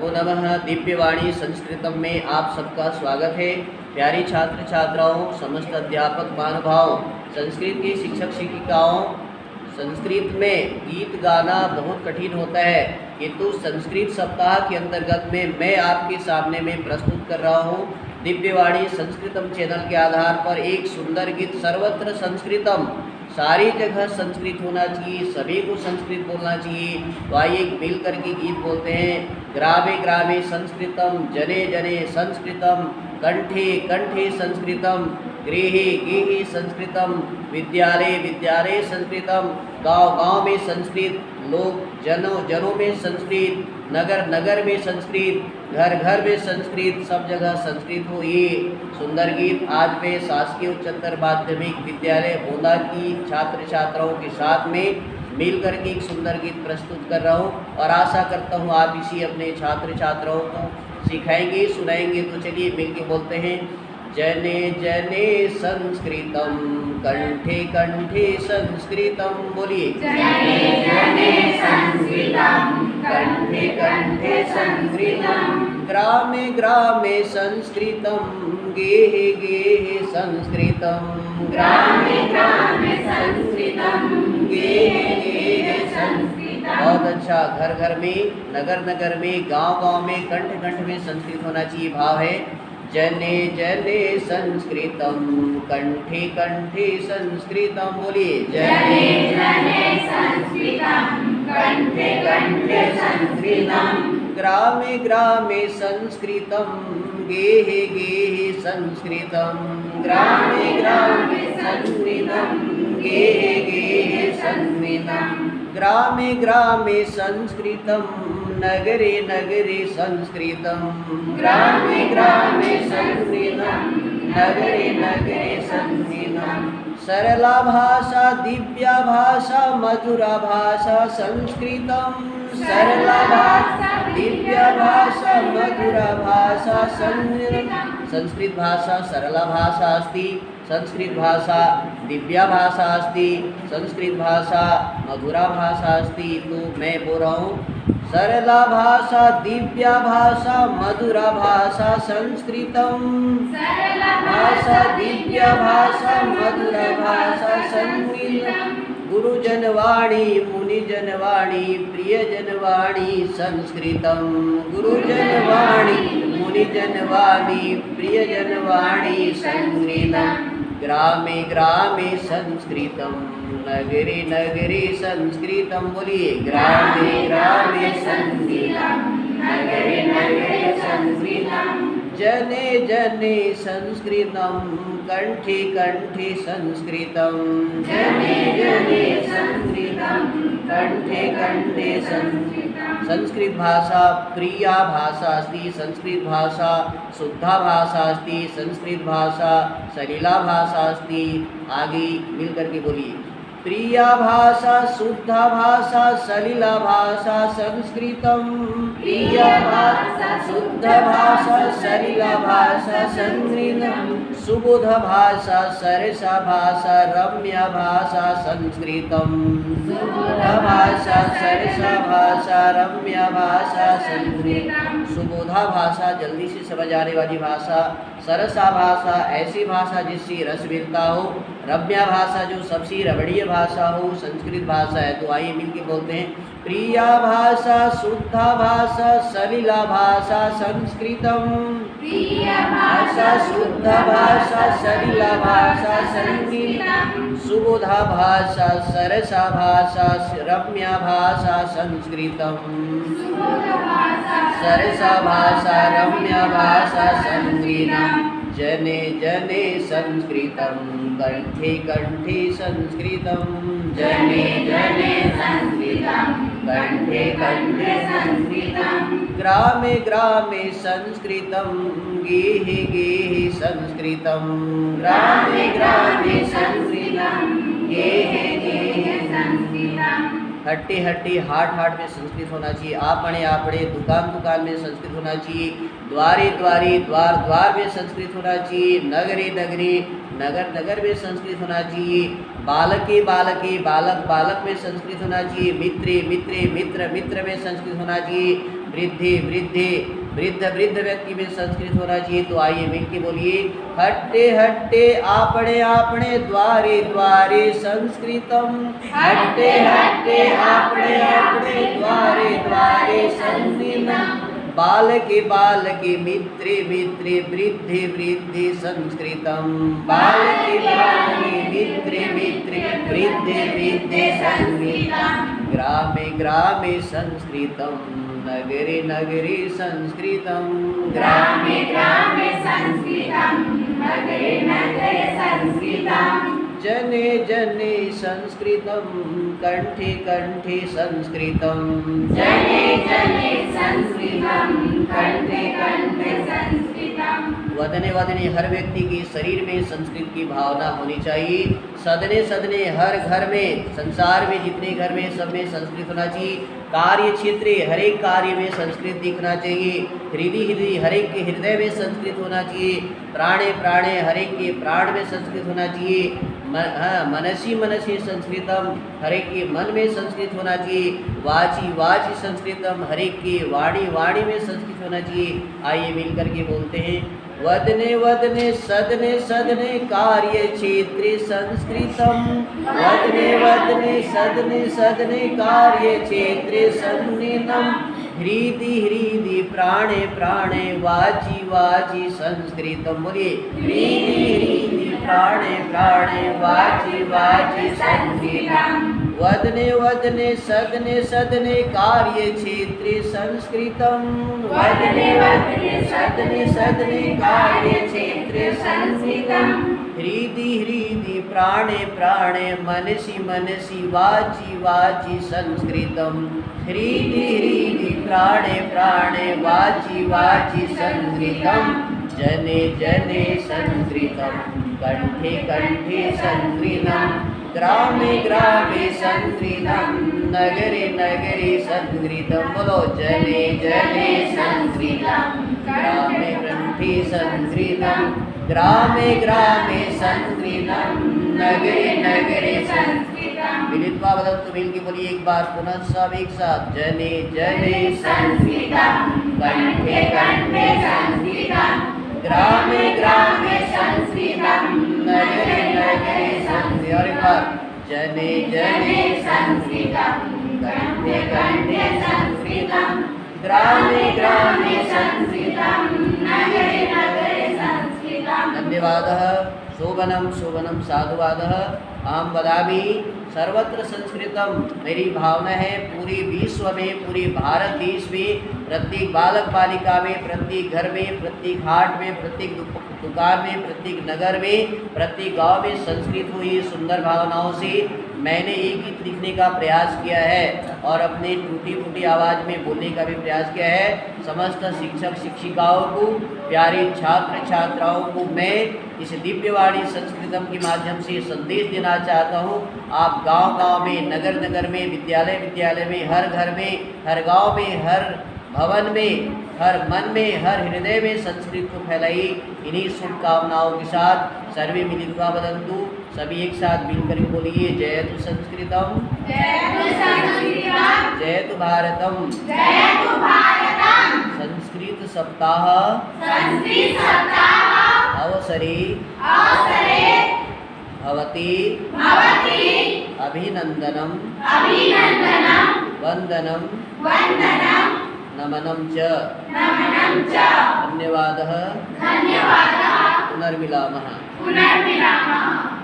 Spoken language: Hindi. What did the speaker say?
नमो नमः। दिव्यवाणी संस्कृतम में आप सबका स्वागत है। प्यारी छात्र छात्राओं, समस्त अध्यापक महानुभाव, संस्कृत की शिक्षक शिक्षिकाओं, संस्कृत में गीत गाना बहुत कठिन होता है, किंतु संस्कृत सप्ताह के अंतर्गत में मैं आपके सामने में प्रस्तुत कर रहा हूँ दिव्यवाणी संस्कृतम चैनल के आधार पर एक सुंदर गीत। सर्वत्र संस्कृतम, सारी जगह संस्कृत होना चाहिए, सभी को संस्कृत बोलना चाहिए। तो आइए मिल करके गीत बोलते हैं। ग्रामे ग्रामे संस्कृतम, जने जने संस्कृतम, कंठे कंठे संस्कृतम, गृहे गृहे संस्कृतम, विद्यालय विद्यालय संस्कृतम, गांव गांव में संस्कृत, लोग जनों जनों में संस्कृत, नगर नगर में संस्कृत, घर घर में संस्कृत, सब जगह संस्कृत हो। ये सुंदर गीत आज मैं शासकीय उच्चतर माध्यमिक विद्यालय बोंदा की छात्र छात्राओं के साथ में मिलकर के एक सुंदर गीत प्रस्तुत कर रहा हूँ और आशा करता हूँ आप इसी अपने छात्र छात्राओं को सिखाएंगे सुनाएंगे। तो चलिए मिल के बोलते हैं। जने जने संस्कृतम, कंठे कंठे संस्कृतम, बोलिए। जने जने संस्कृतम, कंठे कंठे संस्कृतम, ग्रामे ग्रामे संस्कृतम, गेहे गेहे संस्कृतम, ग्रामे ग्रामे संस्कृतम, गेहे गेहे संस्कृतम। बहुत अच्छा। घर घर में, नगर नगर में, गांव गांव में, कंठ कंठ में संस्कृत होना चाहिए। भाव है जने जने संस्कृतम, कंठे कंठे संस्कृतम, बोलिए। जने जने संस्कृतम, कंठे कंठे संस्कृतम, ग्रामे ग्रामे संस्कृतम, गेहे गेहे संस्कृतम, ग्रामे ग्रामे संस्कृतम, गेहे गेहे संस्कृतम, ग्रामे ग्रामे संस्कृतम, नगरे नगरे संस्कृतम, ग्रामे ग्रामे संस्कृतम, नगरे नगरे संस्कृतम। सरला भाषा, दिव्या भाषा, मधुरा भाषा संस्कृतम, सरला भाषा, दिव्या भाषा, मधुरा भाषा संस्कृतम। संस्कृत भाषा सरला भाषा अस्ति, संस्कृत भाषा दिव्या भाषा अस्ति, संस्कृत भाषा मधुरा भाषा अस्ति। तो मैं बोल रहा हूँ सरला भाषा, दिव्या भाषा, मधुरा भाषा संस्कृतम, सरला भाषा दिव्या भाषा, मधुरा भाषा संस्कृतम। गुरुजन वाणी, मुनिजन वाणी, प्रियजन वाणी संस्कृतम, गुरुजन वाणी, मुनिजन वाणी, प्रियजन वाणी संस्कृतम। ग्रामे ग्रामे संस्कृतम, नगरे नगरे संस्कृतम, बोलिए। ग्रामे ग्रामे संस्कृतम, नगरे नगरे संस्कृतम, जने जने संस्कृतम, कंठे कंठे संस्कृतम, जने जने संस्कृतम, कंठे कंठे संस्कृतम। संस्कृत भाषा प्रिया भाषा अस्ति, संस्कृत भाषा शुद्धा भाषा अस्ति, संस्कृत भाषा सलिला भाषा अस्ति। आगे मिल करके बोलिए। प्रिया भाषा, शुद्धा भाषा, सलिला भाषा संस्कृतम, प्रिया भाषा, शुद्ध भाषा, सलिला भाषा संस्कृतम। सुबोध भाषा, सरसा भाषा, रम्या भाषा संस्कृतम, सुबोध भाषा, सरसा भाषा, रम्या भाषा संस्कृतम। सुबोधा भाषा जल्दी से समझ आने वाली भाषा, सरसा भाषा ऐसी भाषा जिससे रस मिलता हो, रम्या भाषा जो सबसे रमणीय भाषा हो, संस्कृत भाषा है। तो आइए मिलके बोलते हैं। प्रिया भाषा, शुद्धा भाषा, सलिला भाषा संस्कृतम, प्रिय भाषा, शुद्ध भाषा, सलिला भाषा संस्कृतम। सुबोधा भाषा, सरसा भाषा, रम्या भाषा संस्कृतम, सुबोध भाषा, सरसा भाषा, रम्या भाषा संस्कृतम। जने जने संस्कृतम, कंठे कंठे संस्कृतम, जने जने संस्कृतम, कंठे कंठे संस्कृतम, ग्रामे ग्रामे संस्कृतम, गेहे गेहे संस्कृतम, ग्रामे ग्रामे संस्कृतम, गेहे गेहे संस्कृतम। हट्टी हट्टी हाट हाट में संस्कृत होना चाहिए। आपणे आपणे दुकान दुकान में संस्कृत होना चाहिए। द्वारे द्वारे द्वार द्वार में संस्कृत होना चाहिए। नगरे नगरे नगर नगर में संस्कृत होना चाहिए। बालके बालके बालक बालक में संस्कृत होना चाहिए। मित्रे मित्रे मित्र मित्र में संस्कृत होना चाहिए। वृद्धि वृद्धि वृद्ध वृद्ध व्यक्ति में संस्कृत होना चाहिए। तो आइए मिलके बोलिए, हट्टे हट्टे आपणे आपणे द्वारे द्वारे संस्कृतम, हट्टे हट्टे आपणे आपणे द्वारे द्वारे संस्कृतम, बालके बालके मित्रे मित्रे वृद्धे वृद्धे संस्कृतम, बालके बालके मित्रे मित्रे वृद्धे वृद्धे संस्कृतम, ग्रामे ग्रामे संस्कृतम, नगरे नगरे संस्कृतम, ग्रामे ग्रामे संस्कृतं, नगरे नगरे संस्कृतं, जने जने संस्कृतम, कंठे कंठे संस्कृतम, जने जने संस्कृतं, कंठे कंठे संस्कृतं, वदने वदने हर व्यक्ति की शरीर में संस्कृत की भावना होनी चाहिए। सदने सदने हर घर में, संसार में जितने घर में सब में संस्कृत होना चाहिए। कार्य क्षेत्र हर एक कार्य में संस्कृत दिखना चाहिए। हृदय हृदय हर एक के हृदय में संस्कृत होना चाहिए। प्राणे प्राणे हर एक के प्राण में संस्कृत होना चाहिए। मनसी मनसी संस्कृतम, हर एक के मन में संस्कृत होना चाहिए। वाची वाची संस्कृतम, हर एक के वाणी वाणी में संस्कृत होना चाहिए। आइए मिलकर के बोलते हैं, वदने वदने सदने सदने कार्य क्षेत्रे संस्कृतम, वदने वदने सदने सदने कार्य क्षेत्रे संस्कृतम, हृदि हृदि प्राणे प्राणे वाची वाची संस्कृतम। बोलिए, हृदि हृदि प्राणे प्राणे वाची वाची संस्कृतम, वदने वदने सदने सदने कार्य क्षेत्रे संस्कृतम, वदने वदने सदने सदने कार्य क्षेत्रे संस्कृतम, हृदि हृदि प्राणे प्राणे मनसि मनसि वाची वाची संस्कृतम, हृदि हृदि प्राणे प्राणे वाची वाची संस्कृतम, जने जने संस्कृतम, कंठे कंठे संस्कृतम, ग्रामे ग्रामे संस्कृतम, नगरे नगरे संस्कृतम। बोलो, जने जने संस्कृतम, ग्रामे ग्रंथि संस्कृतम, ग्रामे ग्रामे संस्कृतम, नगरे नगरे संस्कृतम। मिलित्वा वदन्तु, मिल के बोलिए एक बार पुनः सब एक साथ, जने जने संस्कृतम, कंठे कंठे संस्कृतम, ग्रामे ग्रामे संस्कृतम, नगरे नगरे संस्कृतम। और एक बार, जने जने संस्कृतम, कंठे कंठे संस्कृतम, ग्रामे ग्रामे संस्कृतम, नगरे नगरे संस्कृतम। धन्यवादः। शोभनं शोभनं साधुवादः। अहं वदामि सर्वत्र संस्कृतम। मेरी भावना है पूरे विश्व में, पूरे भारत देश में, प्रत्येक बालक बालिका में, प्रत्येक घर में, प्रत्येक हाट में, प्रत्येक दुकान में, प्रत्येक नगर में, प्रत्येक गांव में संस्कृत हुई सुंदर भावनाओं से मैंने एक गीत लिखने का प्रयास किया है और अपने टूटी फूटी आवाज़ में बोलने का भी प्रयास किया है। समस्त शिक्षक शिक्षिकाओं को, प्यारे छात्र छात्राओं को मैं इस दिव्यवाणी संस्कृतम के माध्यम से संदेश देना चाहता हूँ। आप गांव गांव में, नगर नगर में, विद्यालय विद्यालय में, हर घर में, हर गांव में, हर भवन में, हर मन में, हर हृदय में संस्कृत को फैलाइए। इन्हीं शुभकामनाओं के साथ सर्वे मिलित्वा वदन्तु, सभी एक साथ मिलकर बोलिए, जयतु संस्कृतम, जयतु संस्कृतम, जयतु भारतम, जयतु भारतम, संस्कृत सप्ताह संस्कृत सप्ताह अवसरे अवसरे भवति भवति अभिनंदनम अभिनंदनम वंदनम वंदनम नमनं च। नमनं च। धन्यवादः। धन्यवादः। पुनर्मिलामः। पुनर्मिलामः।